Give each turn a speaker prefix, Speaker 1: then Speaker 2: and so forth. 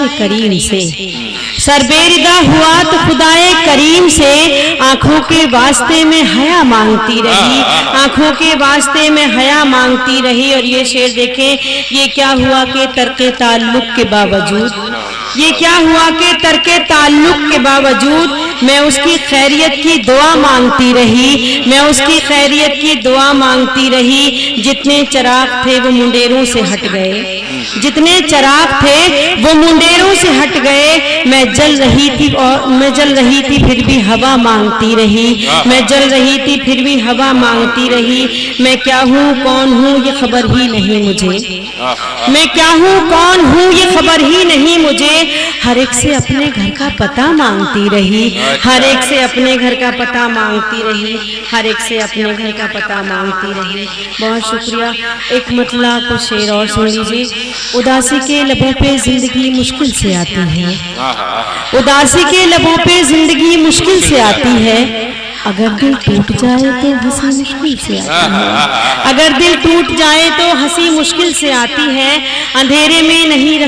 Speaker 1: खुदाए करीम से, सरबेरिदा हुआ तो खुदाए करीम से, आंखों के वास्ते में हया मांगती रही, आंखों के वास्ते में हया मांगती रही। और ये शेर देखें, ये क्या हुआ कि तर्के ताल्लुक के बावजूद, ये क्या हुआ कि तर्के ताल्लुक के बावजूद मैं उसकी खैरियत की दुआ मांगती रही, मैं उसकी खैरियत की दुआ मांगती रही। जितने चिराग थे वो मुंडेरों से हट गए, जितने चिराग थे वो मुंडेरों से हट गए। मैं जल रही थी और मैं जल रही थी फिर भी हवा मांगती रही, मैं जल रही थी फिर भी हवा मांगती रही। मैं क्या हूँ कौन हूँ ये खबर ही नहीं मुझे, मैं क्या हूँ कौन हूँ ये खबर ही नहीं मुझे। हर एक से अपने घर का पता मांगती रही, हर एक से अपने घर का पता मांगती रही, हर एक से अपने घर का पता मांगती रही। बहुत शुक्रिया। एक मतला को शेर और सुन लीजिए। उदासी के लबों पे जिंदगी मुश्किल से आती है, उदासी के लबों पे जिंदगी मुश्किल से आती है। अगर दिल टूट जाए तो हंसी मुश्किल से आती है, अगर दिल टूट जाए तो हंसी मुश्किल से आती है। अंधेरे में नहीं